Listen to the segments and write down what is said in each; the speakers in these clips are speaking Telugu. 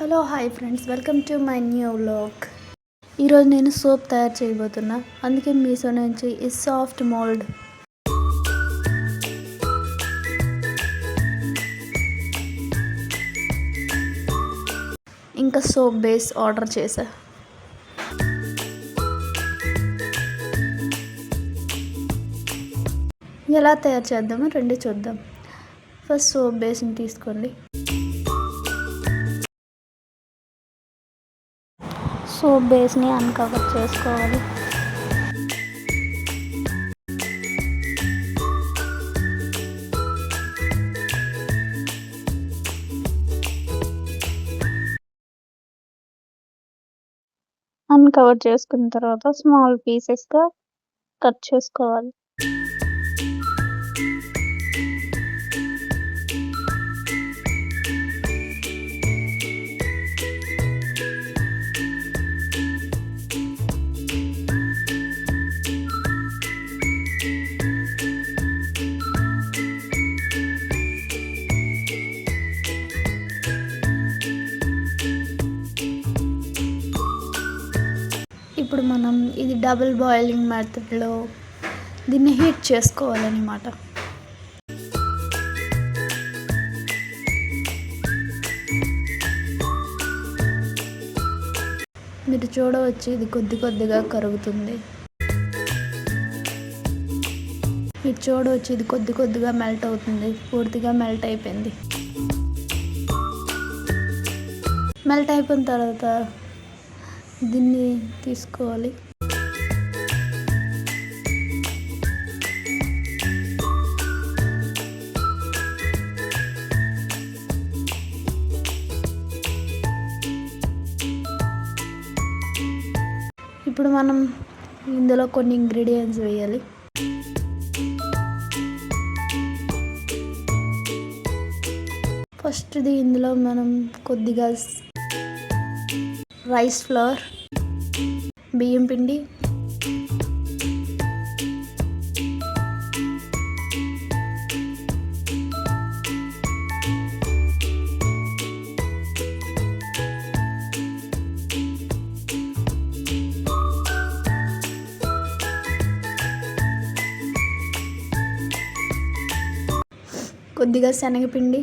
Hello hi friends, welcome to my new vlog. ఈరోజు నేను సోప్ తయారు చేయబోతున్నా. అందుకే మీషో నుంచి ఈ సాఫ్ట్ మోల్డ్ ఇంకా సోప్ బేస్ ఆర్డర్ చేశా. ఎలా తయారు చేద్దామో రండి చూద్దాం. ఫస్ట్ సోప్ బేస్ని తీసుకోండి. సోప్ బేస్ని అన్కవర్ చేసుకోవాలి. అన్కవర్ చేసుకున్న తర్వాత స్మాల్ పీసెస్గా కట్ చేసుకోవాలి. ఇప్పుడు మనం ఇది డబుల్ బాయిలింగ్ మెథడ్లో దీన్ని హీట్ చేసుకోవాలన్నమాట. మీరు చూడవచ్చు, ఇది కొద్దిగా కరుగుతుంది. ఇది చూడవచ్చు, ఇది కొద్దిగా మెల్ట్ అవుతుంది. పూర్తిగా మెల్ట్ అయిపోయింది. మెల్ట్ అయిపోయిన తర్వాత దీన్ని తీసుకోవాలి. ఇప్పుడు మనం ఇందులో కొన్ని ఇంగ్రీడియంట్స్ వేయాలి. ఫస్ట్ది ఇందులో మనం కొద్దిగా రైస్ ఫ్లవర్, బియ్యం పిండి, కొద్దిగా శనగపిండి,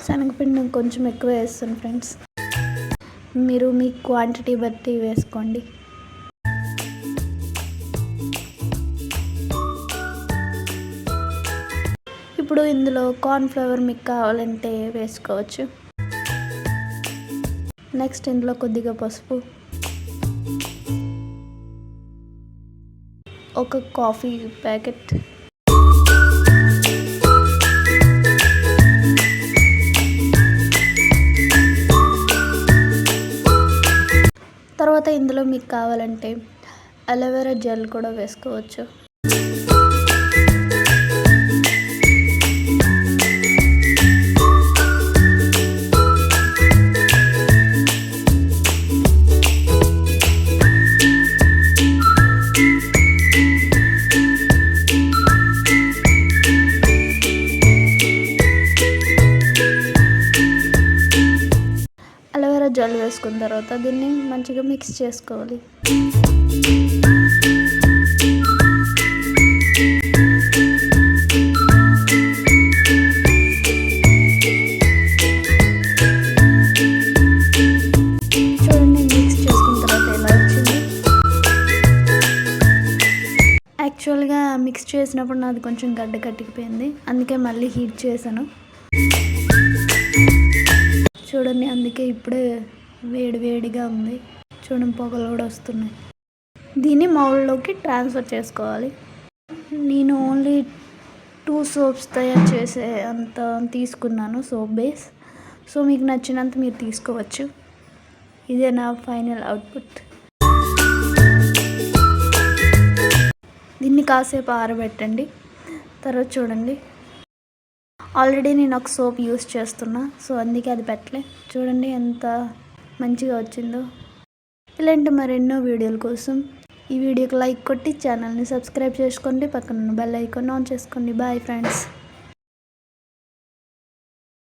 శనగపిండి కొంచెం ఎక్కువ వేస్తాను ఫ్రెండ్స్. మీరు మీ క్వాంటిటీ బట్టి వేసుకోండి. ఇప్పుడు ఇందులో కార్న్ఫ్లవర్ మీకు కావాలంటే వేసుకోవచ్చు. నెక్స్ట్ ఇందులో కొద్దిగా పసుపు, ఒక కాఫీ ప్యాకెట్, తర్వాత ఇందులో మీకు కావాలంటే అలోవెరా జెల్ కూడా వేసుకోవచ్చు. అలోవెరా జెల్ వేసుకున్న తర్వాత దీన్ని మంచిగా మిక్స్ చేసుకోవాలి. చూడండి, మిక్స్ చేసుకున్న తర్వాత ఎలా వచ్చింది. యాక్చువల్గా మిక్స్ చేసినప్పుడు నాది కొంచెం గడ్డ కట్టిపోయింది, అందుకే మళ్ళీ హీట్ చేశాను. చూడండి, అందుకే ఇప్పుడే వేడిగా ఉంది. చూడండి, పొగలు కూడా వస్తున్నాయి. దీన్ని మౌల్డ్లోకి ట్రాన్స్ఫర్ చేసుకోవాలి. నేను ఓన్లీ 2 సోప్స్ తయారు చేసే అంత తీసుకున్నాను సోప్ బేస్. సో మీకు నచ్చినంత మీరు తీసుకోవచ్చు. ఇదే నా ఫైనల్ అవుట్పుట్. దీన్ని కాసేపు ఆరబెట్టండి. తర్వాత చూడండి, ఆల్రెడీ నేను ఒక సోప్ యూస్ చేస్తున్నా, సో అందుకే అది పెట్టలే. చూడండి ఎంత మంచిగా వచ్చిందో. ఇలాంటి మరెన్నో వీడియోల కోసం ఈ వీడియోకి లైక్ కొట్టి ఛానల్ని సబ్స్క్రైబ్ చేసుకోండి. పక్కన బెల్ ఐకాన్ ఆన్ చేసుకోండి. Bye friends.